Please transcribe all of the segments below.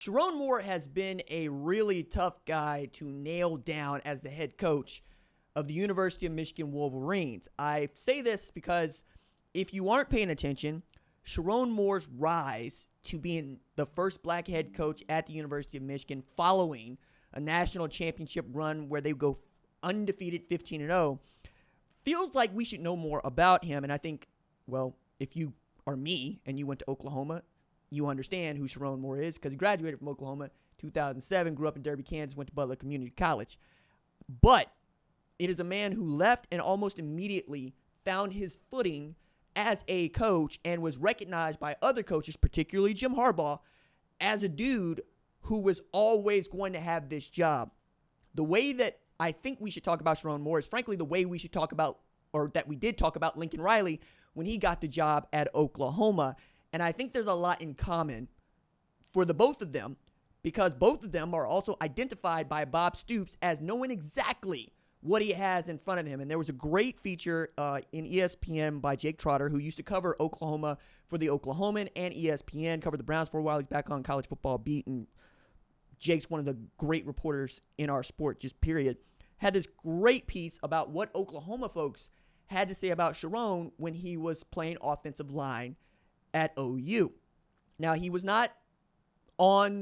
Sherrone Moore has been a really tough guy to nail down as the head coach of the University of Michigan Wolverines. I say this because if you aren't paying attention, Sherrone Moore's rise to being the first black head coach at the University of Michigan following a national championship run where they go undefeated 15-0 feels like we should know more about him. And I think, well, if you are me and you went to Oklahoma, you understand who Sherrone Moore is because he graduated from Oklahoma 2007, grew up in Derby, Kansas, went to Butler Community College. But it is a man who left and almost immediately found his footing as a coach and was recognized by other coaches, particularly Jim Harbaugh, as a dude who was always going to have this job. The way that I think we should talk about Sherrone Moore is frankly the way we should talk about, or that we did talk about Lincoln Riley when he got the job at Oklahoma. And I think there's a lot in common for the both of them because both of them are also identified by Bob Stoops as knowing exactly what he has in front of him. And there was a great feature in ESPN by Jake Trotter, who used to cover Oklahoma for the Oklahoman and ESPN, covered the Browns for a while. He's back on College Football Beat, and Jake's one of the great reporters in our sport, just period. Had this great piece about what Oklahoma folks had to say about Sherrone when he was playing offensive line at OU. Now, he was not a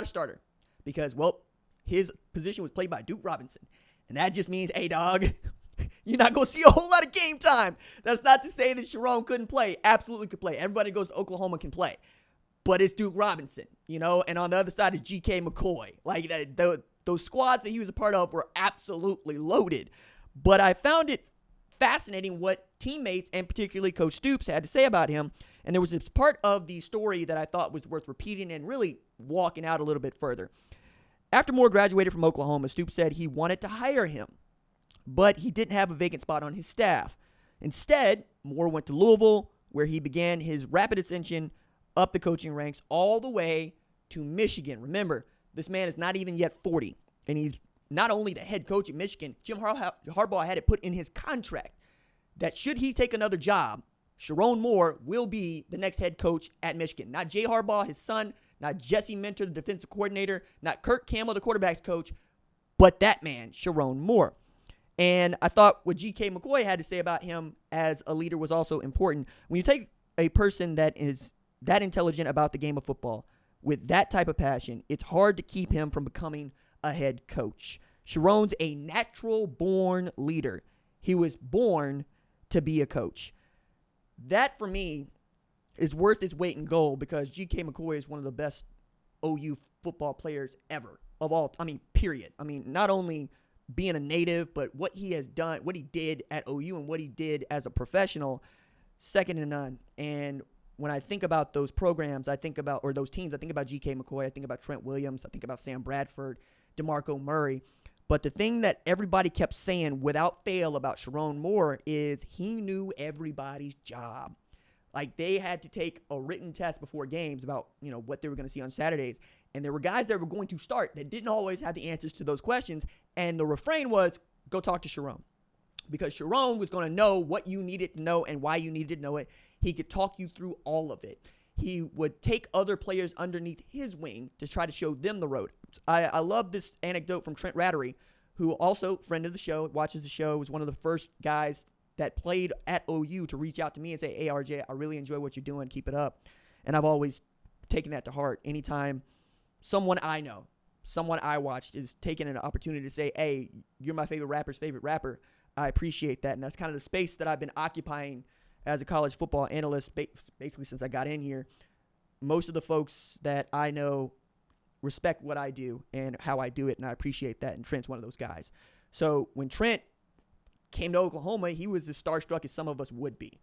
starter because, well, his position was played by Duke Robinson. And that just means, hey, dog, you're not going to see a whole lot of game time. That's not to say that Sherrone couldn't play. Absolutely could play. Everybody who goes to Oklahoma can play. But it's Duke Robinson, you know, and on the other side is G.K. McCoy. Like, those squads that he was a part of were absolutely loaded. But I found it fascinating what teammates and particularly Coach Stoops had to say about him. And there was this part of the story that I thought was worth repeating and really walking out a little bit further. After Moore graduated from Oklahoma, Stoops said he wanted to hire him, but he didn't have a vacant spot on his staff. Instead, Moore went to Louisville, where he began his rapid ascension up the coaching ranks all the way to Michigan. Remember, this man is not even yet 40, and he's not only the head coach at Michigan. Jim Harbaugh had it put in his contract that should he take another job, Sherrone Moore will be the next head coach at Michigan. Not Jay Harbaugh, his son, not Jesse Minter, the defensive coordinator, not Kirk Campbell, the quarterback's coach, but that man, Sherrone Moore. And I thought what G.K. McCoy had to say about him as a leader was also important. When you take a person that is that intelligent about the game of football with that type of passion, it's hard to keep him from becoming a head coach. Sherrone's a natural-born leader. He was born to be a coach. That, for me, is worth his weight in gold because G.K. McCoy is one of the best OU football players ever of all. Period. Not only being a native, but what he has done, what he did at OU and what he did as a professional, second to none. And when I think about those programs, or those teams, I think about G.K. McCoy, I think about Trent Williams, I think about Sam Bradford, DeMarco Murray. But the thing that everybody kept saying without fail about Sherrone Moore is he knew everybody's job. Like, they had to take a written test before games about, what they were going to see on Saturdays. And there were guys that were going to start that didn't always have the answers to those questions. And the refrain was, go talk to Sherrone. Because Sherrone was going to know what you needed to know and why you needed to know it. He could talk you through all of it. He would take other players underneath his wing to try to show them the road. I love this anecdote from Trent Rattery, who also, friend of the show, watches the show, was one of the first guys that played at OU to reach out to me and say, hey, RJ, I really enjoy what you're doing. Keep it up. And I've always taken that to heart. Anytime someone I know, someone I watched is taking an opportunity to say, hey, you're my favorite rapper's favorite rapper, I appreciate that. And that's kind of the space that I've been occupying as a college football analyst basically since I got in here. Most of the folks that I know respect what I do and how I do it, and I appreciate that. And Trent's one of those guys. So when Trent came to Oklahoma, he was as starstruck as some of us would be.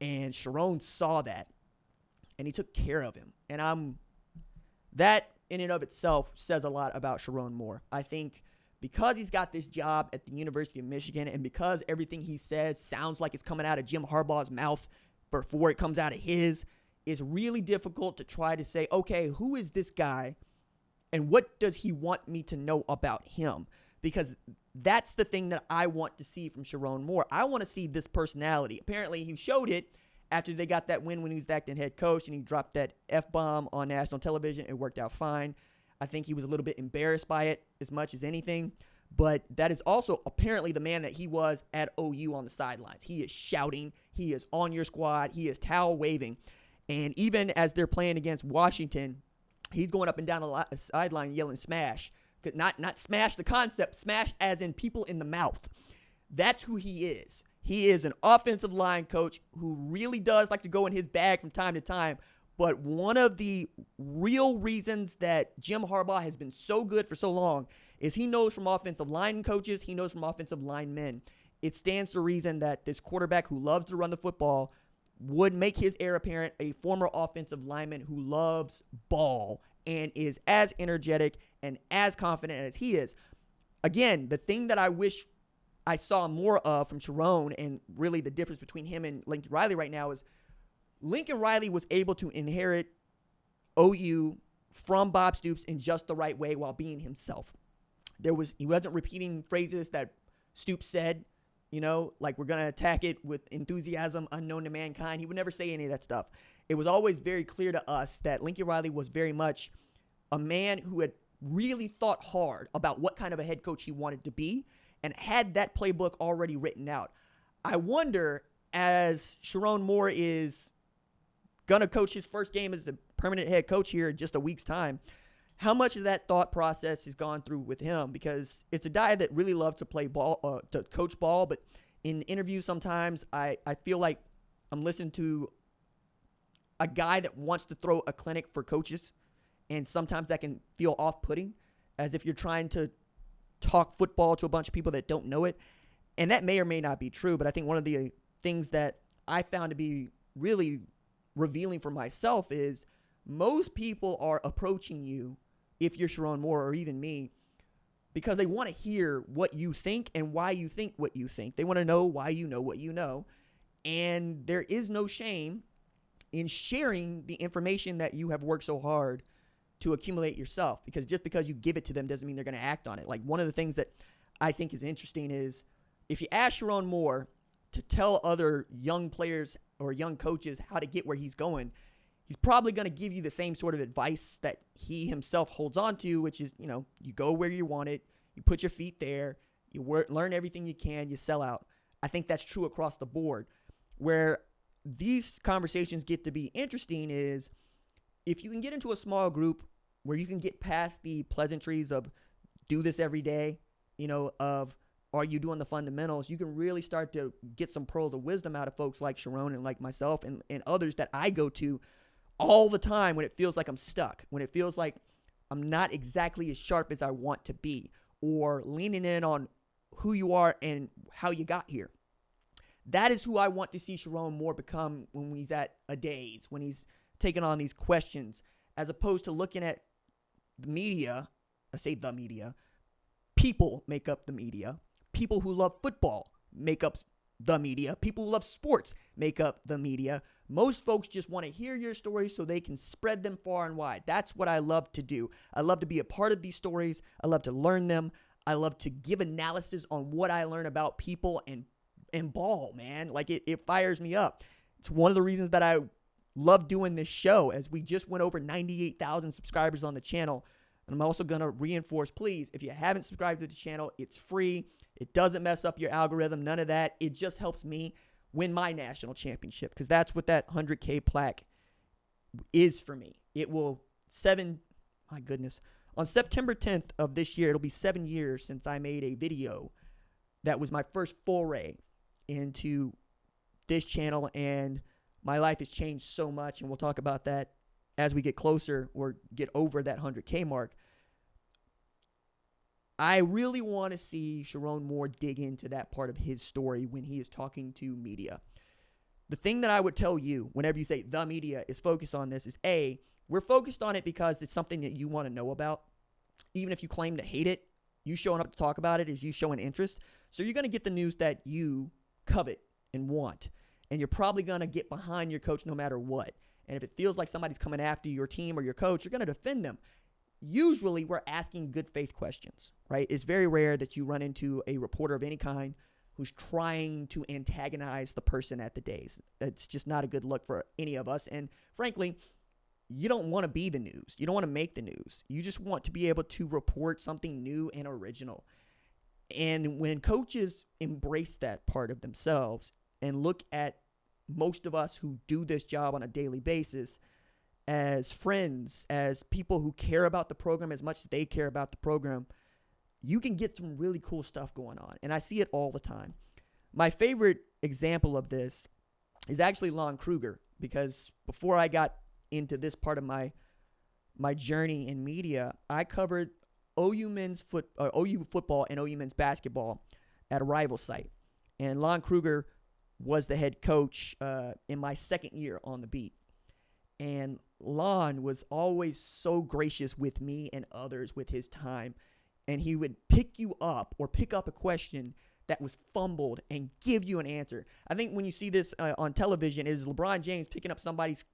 And Sherrone saw that, and he took care of him. And that in and of itself says a lot about Sherrone Moore. I think because he's got this job at the University of Michigan and because everything he says sounds like it's coming out of Jim Harbaugh's mouth before it comes out of his, it's really difficult to try to say, okay, who is this guy and what does he want me to know about him? Because that's the thing that I want to see from Sherrone Moore. I want to see this personality. Apparently, he showed it After they got that win when he was acting head coach and he dropped that F-bomb on national television, it worked out fine. I think he was a little bit embarrassed by it as much as anything. But that is also apparently the man that he was at OU on the sidelines. He is shouting. He is on your squad. He is towel waving. And even as they're playing against Washington, he's going up and down the sideline yelling smash. Not smash the concept, smash as in people in the mouth. That's who he is. He is an offensive line coach who really does like to go in his bag from time to time. But one of the real reasons that Jim Harbaugh has been so good for so long is he knows from offensive line coaches, he knows from offensive linemen. It stands to reason that this quarterback who loves to run the football would make his heir apparent a former offensive lineman who loves ball and is as energetic and as confident as he is. Again, the thing that I wish I saw more of from Sherrone, and really the difference between him and Lincoln Riley right now, is Lincoln Riley was able to inherit OU from Bob Stoops in just the right way while being himself. He wasn't repeating phrases that Stoops said, like we're going to attack it with enthusiasm unknown to mankind. He would never say any of that stuff. It was always very clear to us that Lincoln Riley was very much a man who had really thought hard about what kind of a head coach he wanted to be and had that playbook already written out. I wonder, as Sherrone Moore is going to coach his first game as the permanent head coach here in just a week's time, how much of that thought process has gone through with him, because it's a guy that really loves to play ball, to coach ball. But in interviews, sometimes I feel like I'm listening to a guy that wants to throw a clinic for coaches. And sometimes that can feel off-putting, as if you're trying to talk football to a bunch of people that don't know it. And that may or may not be true. But I think one of the things that I found to be really revealing for myself is most people are approaching you, if you're Sherrone Moore or even me, because they want to hear what you think and why you think what you think. They want to know why you know what you know. And there is no shame in sharing the information that you have worked so hard to accumulate yourself, because just because you give it to them doesn't mean they're going to act on it. Like, one of the things that I think is interesting is if you ask Sherrone Moore to tell other young players or young coaches how to get where he's going, he's probably going to give you the same sort of advice that he himself holds on to, which is, you go where you want it, you put your feet there, you learn everything you can, you sell out. I think that's true across the board. Where these conversations get to be interesting is if you can get into a small group where you can get past the pleasantries of do this every day, of are you doing the fundamentals, you can really start to get some pearls of wisdom out of folks like Sherrone and like myself and others that I go to all the time when it feels like I'm stuck, when it feels like I'm not exactly as sharp as I want to be, or leaning in on who you are and how you got here. That is who I want to see Sherrone Moore become when he's at a days, when he's taking on these questions, as opposed to looking at the media. I say the media. People make up the media. People who love football make up the media. People who love sports make up the media. Most folks just want to hear your stories so they can spread them far and wide. That's what I love to do. I love to be a part of these stories. I love to learn them. I love to give analysis on what I learn about people and ball, man. Like, it fires me up. It's one of the reasons that I love doing this show, as we just went over 98,000 subscribers on the channel. And I'm also going to reinforce, please, if you haven't subscribed to the channel, it's free. It doesn't mess up your algorithm, none of that. It just helps me win my national championship, because that's what that 100K plaque is for me. It will on September 10th of this year, it'll be 7 years since I made a video that was my first foray into this channel, and my life has changed so much, and we'll talk about that as we get closer or get over that 100K mark. I really want to see Sherrone Moore dig into that part of his story when he is talking to media. The thing that I would tell you whenever you say the media is focused on this is, A, we're focused on it because it's something that you want to know about. Even if you claim to hate it, you showing up to talk about it is you showing interest. So you're going to get the news that you covet and want. And you're probably going to get behind your coach no matter what. And if it feels like somebody's coming after your team or your coach, you're going to defend them. Usually we're asking good faith questions, right? It's very rare that you run into a reporter of any kind who's trying to antagonize the person at the dais. It's just not a good look for any of us. And frankly, you don't want to be the news. You don't want to make the news. You just want to be able to report something new and original. And when coaches embrace that part of themselves and look at most of us who do this job on a daily basis as friends, as people who care about the program as much as they care about the program, you can get some really cool stuff going on. And I see it all the time. My favorite example of this is actually Lon Kruger, because before I got into this part of my journey in media, I covered OU football and OU men's basketball at a rival site. And Lon Kruger was the head coach in my second year on the beat. And Lon was always so gracious with me and others with his time. And he would pick you up or pick up a question that was fumbled and give you an answer. I think when you see this on television, it is LeBron James picking up somebody's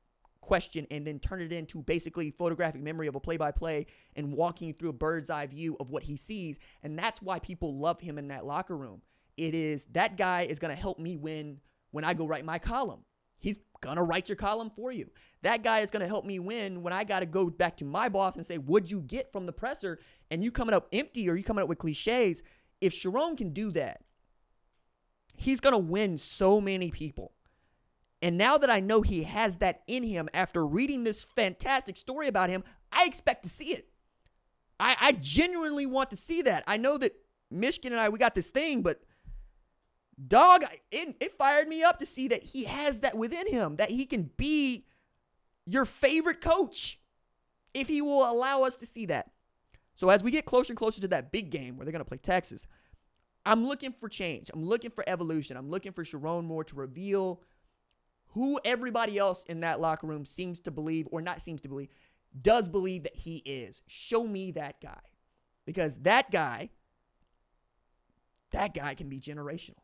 question and then turn it into basically photographic memory of a play-by-play and walking you through a bird's eye view of what he sees. And that's why people love him in that locker room. It is that guy is going to help me win when I go write my column. He's going to write your column for you. That guy is going to help me win when I got to go back to my boss and say, what'd you get from the presser? And you coming up empty or you coming up with cliches. If Sherrone can do that, he's going to win so many people. And now that I know he has that in him after reading this fantastic story about him, I expect to see it. I genuinely want to see that. I know that Michigan and we got this thing, but dog, it fired me up to see that he has that within him, that he can be your favorite coach if he will allow us to see that. So as we get closer and closer to that big game where they're going to play Texas, I'm looking for change. I'm looking for evolution. I'm looking for Sherrone Moore to reveal who everybody else in that locker room seems to believe, or not seems to believe, does believe that he is. Show me that guy. Because that guy can be generational.